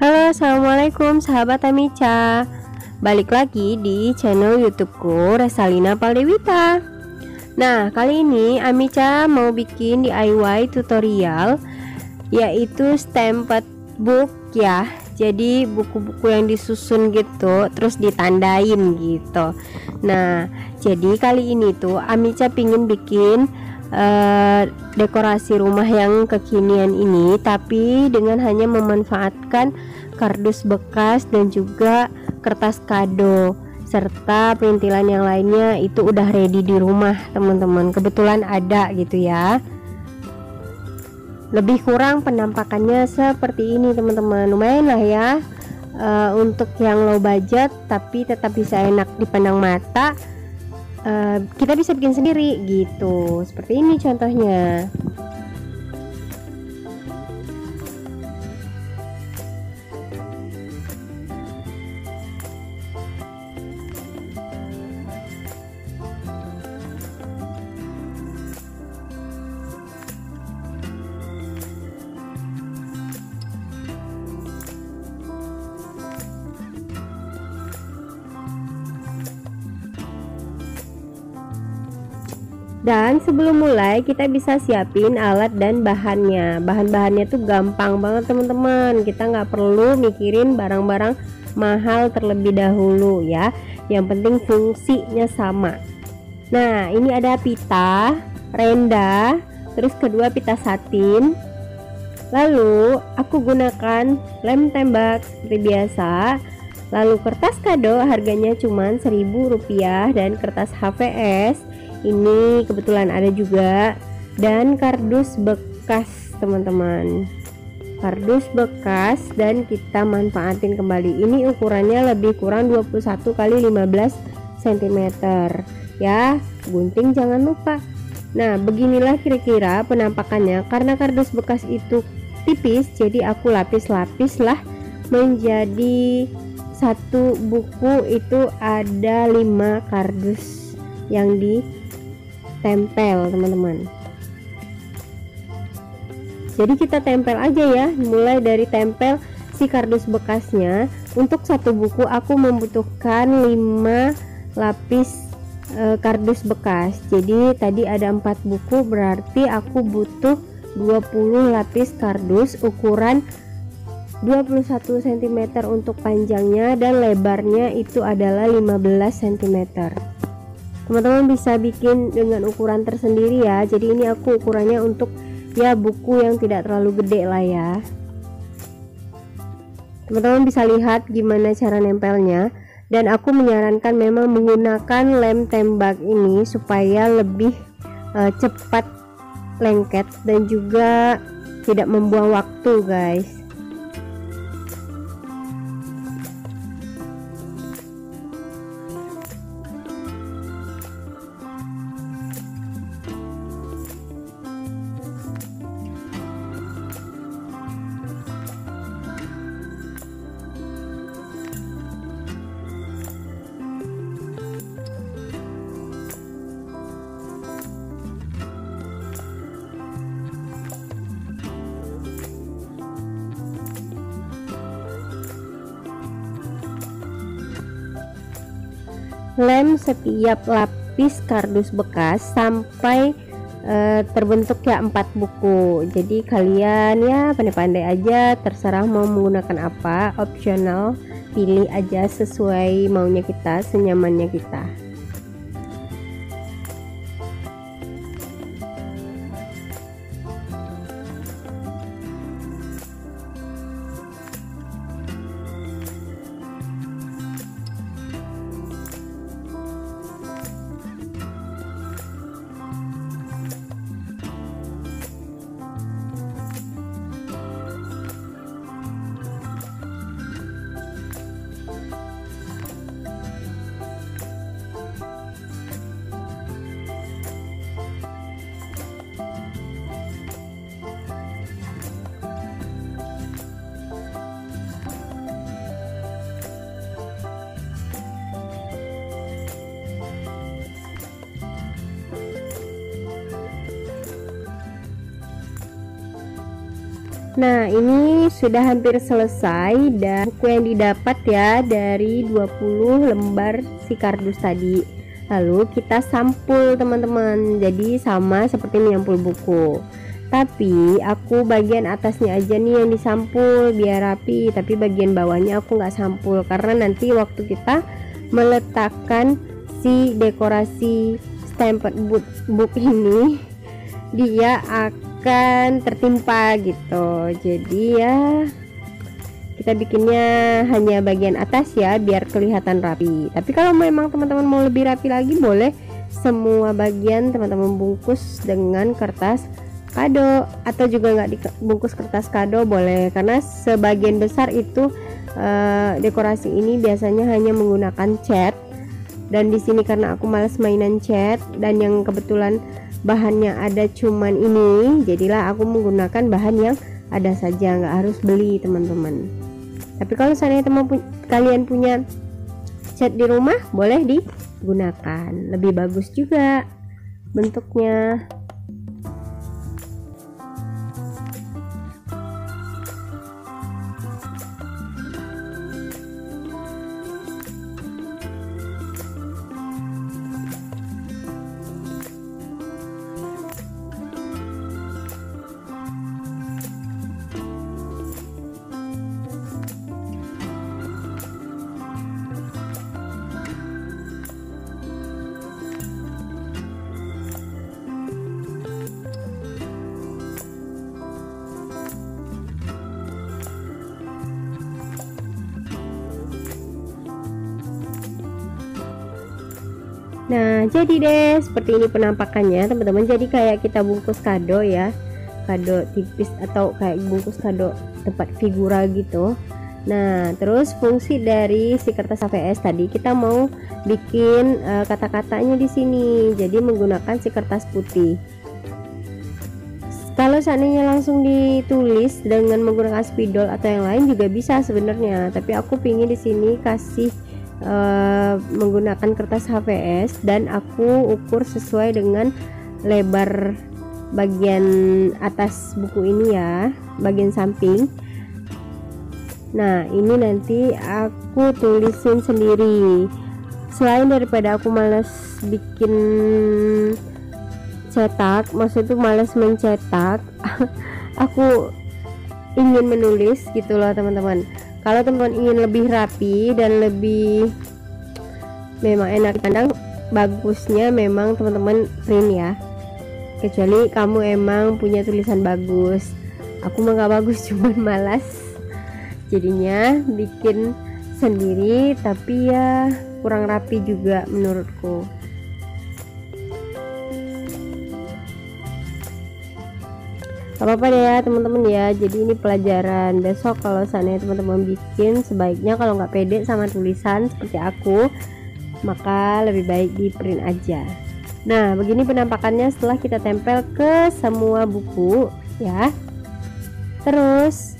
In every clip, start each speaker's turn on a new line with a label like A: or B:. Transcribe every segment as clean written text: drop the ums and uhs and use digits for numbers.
A: Halo, assalamualaikum sahabat Amica. Balik lagi di channel YouTubeku Resalina Paldewita. Nah, kali ini Amica mau bikin DIY tutorial, yaitu stamped book ya. Jadi buku-buku yang disusun gitu, terus ditandain gitu. Nah, jadi kali ini tuh Amica pingin bikin dekorasi rumah yang kekinian ini, tapi dengan hanya memanfaatkan kardus bekas dan juga kertas kado serta perintilan yang lainnya. Itu udah ready di rumah teman-teman, kebetulan ada gitu ya. Lebih kurang penampakannya seperti ini teman-teman, lumayan lah ya, untuk yang low budget tapi tetap bisa enak dipandang mata. Kita bisa bikin sendiri gitu, seperti ini contohnya. Dan sebelum mulai kita bisa siapin alat dan bahannya. Bahan-bahannya tuh gampang banget teman-teman. Kita nggak perlu mikirin barang-barang mahal terlebih dahulu ya. Yang penting fungsinya sama. Nah, ini ada pita, renda, terus kedua pita satin. Lalu aku gunakan lem tembak seperti biasa. Lalu kertas kado harganya cuma Rp1.000 dan kertas HVS ini kebetulan ada juga, dan kardus bekas teman-teman, kardus bekas, dan kita manfaatin kembali. Ini ukurannya lebih kurang 21 kali 15 cm ya, gunting jangan lupa. Nah, beginilah kira-kira penampakannya. Karena kardus bekas itu tipis, jadi aku lapis-lapis lah menjadi satu buku. Itu ada 5 kardus yang ditempel teman-teman. Jadi kita tempel aja ya, mulai dari tempel si kardus bekasnya. Untuk satu buku aku membutuhkan 5 lapis kardus bekas. Jadi tadi ada 4 buku, berarti aku butuh 20 lapis kardus ukuran 21 cm untuk panjangnya, dan lebarnya itu adalah 15 cm. Teman-teman bisa bikin dengan ukuran tersendiri ya. Jadi ini aku ukurannya untuk ya buku yang tidak terlalu gede lah ya. Teman-teman bisa lihat gimana cara nempelnya, dan aku menyarankan memang menggunakan lem tembak ini supaya lebih cepat lengket dan juga tidak membuang waktu guys. Lem setiap lapis kardus bekas sampai terbentuk ya 4 buku. Jadi kalian ya pandai-pandai aja, terserah mau menggunakan apa, opsional, pilih aja sesuai maunya kita, senyamannya kita. Nah, ini sudah hampir selesai dan buku yang didapat ya dari 20 lembar si kardus tadi. Lalu kita sampul teman-teman. Jadi sama seperti menyampul buku. Tapi aku bagian atasnya aja nih yang disampul biar rapi. Tapi bagian bawahnya aku nggak sampul karena nanti waktu kita meletakkan si dekorasi stamped book ini dia akan tertimpa gitu. Jadi ya kita bikinnya hanya bagian atas ya biar kelihatan rapi. Tapi kalau memang teman-teman mau lebih rapi lagi, boleh semua bagian teman-teman bungkus dengan kertas kado, atau juga nggak dibungkus kertas kado boleh, karena sebagian besar itu dekorasi ini biasanya hanya menggunakan cat. Dan di sini karena aku males mainan cat dan yang kebetulan bahannya ada cuman ini, jadilah aku menggunakan bahan yang ada saja, nggak harus beli teman-teman. Tapi kalau seandainya kalian punya cat di rumah, boleh digunakan, lebih bagus juga bentuknya. Nah, jadi deh seperti ini penampakannya teman-teman. Jadi kayak kita bungkus kado ya, kado tipis atau kayak bungkus kado tempat figura gitu. Nah, terus fungsi dari si kertas HVS tadi, kita mau bikin kata-katanya di sini. Jadi menggunakan si kertas putih. Kalau seandainya langsung ditulis dengan menggunakan spidol atau yang lain juga bisa sebenarnya. Tapi aku pingin di sini kasih menggunakan kertas HVS dan aku ukur sesuai dengan lebar bagian atas buku ini ya, bagian samping. Nah, ini nanti aku tulisin sendiri. Selain daripada aku males bikin cetak, maksud itu males mencetak, aku ingin menulis gitu loh teman-teman. Kalau teman-teman ingin lebih rapi dan lebih memang enak dipandang, bagusnya memang teman-teman print ya. Kecuali kamu emang punya tulisan bagus. Aku mah gak bagus, cuman malas. Jadinya bikin sendiri, tapi ya kurang rapi juga menurutku. Gak apa-apa deh ya teman-teman ya. Jadi ini pelajaran besok kalau seandainya teman-teman bikin, sebaiknya kalau nggak pede sama tulisan seperti aku, maka lebih baik di print aja. Nah, begini penampakannya setelah kita tempel ke semua buku ya. Terus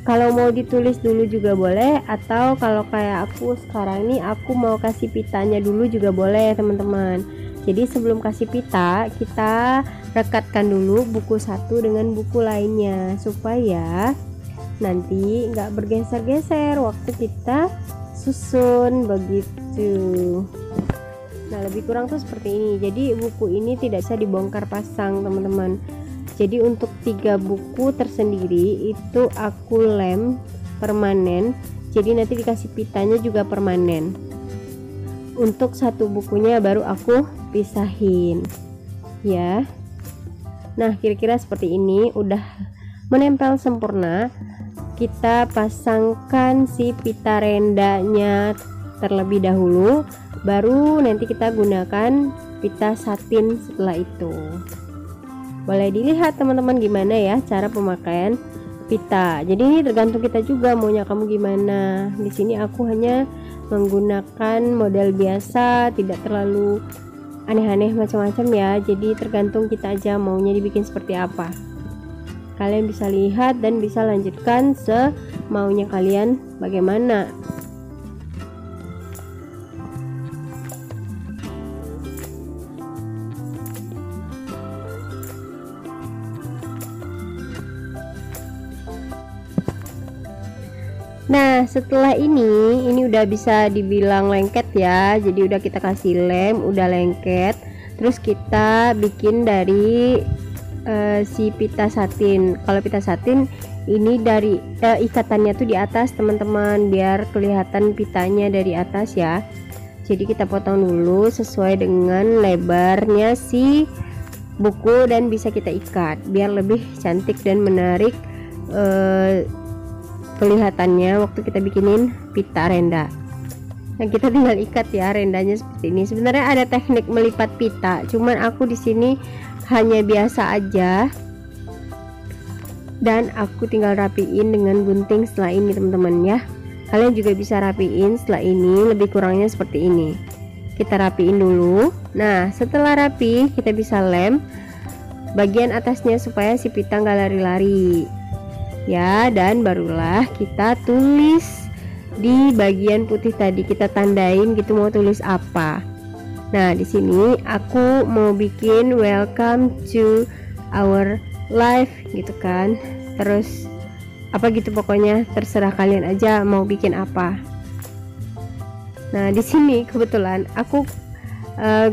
A: kalau mau ditulis dulu juga boleh, atau kalau kayak aku sekarang ini aku mau kasih pitanya dulu juga boleh teman-teman. Jadi sebelum kasih pita, kita rekatkan dulu buku satu dengan buku lainnya supaya nanti nggak bergeser-geser waktu kita susun begitu. Nah, lebih kurang tuh seperti ini. Jadi buku ini tidak bisa dibongkar pasang teman-teman. Jadi untuk 3 buku tersendiri itu aku lem permanen, jadi nanti dikasih pitanya juga permanen. Untuk 1 bukunya baru aku pisahin ya. Nah, kira-kira seperti ini udah menempel sempurna. Kita pasangkan si pita rendanya terlebih dahulu, baru nanti kita gunakan pita satin setelah itu. Boleh dilihat teman-teman gimana ya cara pemakaian pita. Jadi ini tergantung kita juga maunya kamu gimana. Di sini aku hanya menggunakan model biasa, tidak terlalu aneh-aneh macam-macam ya. Jadi tergantung kita aja maunya dibikin seperti apa. Kalian bisa lihat dan bisa lanjutkan semaunya kalian bagaimana. Nah setelah ini udah bisa dibilang lengket ya, jadi udah kita kasih lem, udah lengket. Terus kita bikin dari si pita satin. Kalau pita satin ini dari ikatannya tuh di atas teman-teman, biar kelihatan pitanya dari atas ya. Jadi kita potong dulu sesuai dengan lebarnya si buku dan bisa kita ikat biar lebih cantik dan menarik kelihatannya waktu kita bikinin pita renda. Nah kita tinggal ikat ya rendanya seperti ini. Sebenarnya ada teknik melipat pita, cuman aku di sini hanya biasa aja, dan aku tinggal rapiin dengan gunting setelah ini teman-teman ya. Kalian juga bisa rapiin setelah ini, lebih kurangnya seperti ini. Kita rapiin dulu. Nah setelah rapi kita bisa lem bagian atasnya supaya si pita nggak lari-lari ya, dan barulah kita tulis di bagian putih tadi, kita tandain gitu mau tulis apa. Nah di sini aku mau bikin welcome to our life gitu kan, terus apa gitu, pokoknya terserah kalian aja mau bikin apa. Nah di sini kebetulan aku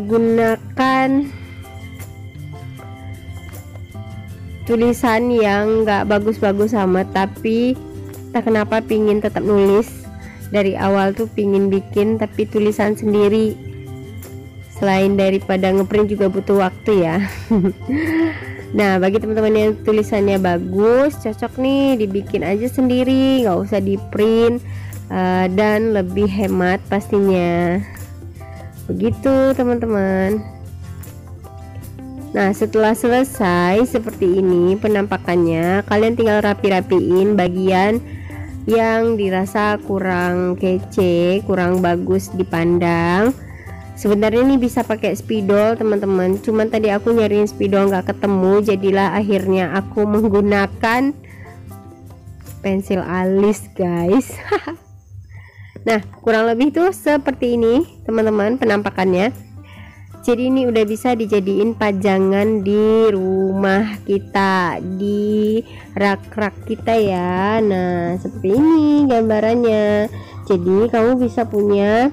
A: gunakan tulisan yang nggak bagus-bagus amat, tapi tak kenapa pingin tetap nulis. Dari awal tuh pingin bikin tapi tulisan sendiri, selain daripada ngeprint juga butuh waktu ya. Nah bagi teman-teman yang tulisannya bagus, cocok nih dibikin aja sendiri, nggak usah di print, dan lebih hemat pastinya. Begitu teman-teman. Nah setelah selesai seperti ini penampakannya, kalian tinggal rapi-rapiin bagian yang dirasa kurang kece, kurang bagus dipandang. Sebenarnya ini bisa pakai spidol teman-teman, cuman tadi aku nyariin spidol nggak ketemu, jadilah akhirnya aku menggunakan pensil alis guys. Nah kurang lebih tuh seperti ini teman-teman penampakannya. Jadi ini udah bisa dijadiin pajangan di rumah kita, di rak-rak kita ya. Nah seperti ini gambarannya. Jadi kamu bisa punya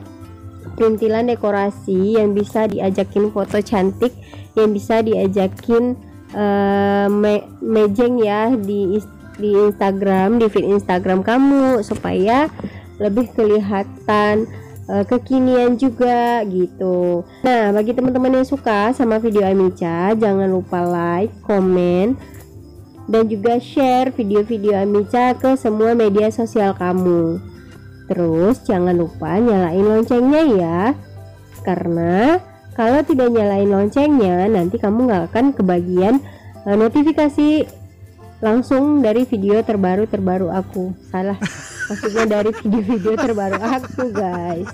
A: perintilan dekorasi yang bisa diajakin foto cantik, yang bisa diajakin mejeng ya di Instagram, di feed Instagram kamu, supaya lebih kelihatan kekinian juga gitu. Nah bagi teman-teman yang suka sama video Amica, jangan lupa like, komen, dan juga share video-video Amica ke semua media sosial kamu. Terus jangan lupa nyalain loncengnya ya, karena kalau tidak nyalain loncengnya nanti kamu nggak akan kebagian notifikasi langsung dari video terbaru aku. Salah, maksudnya dari video-video terbaru aku guys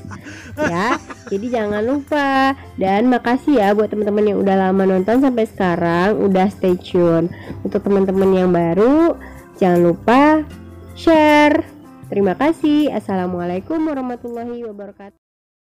A: ya. Jadi jangan lupa, dan makasih ya buat teman-teman yang udah lama nonton sampai sekarang, udah stay tune. Untuk teman-teman yang baru jangan lupa share. Terima kasih. Assalamualaikum warahmatullahi wabarakatuh.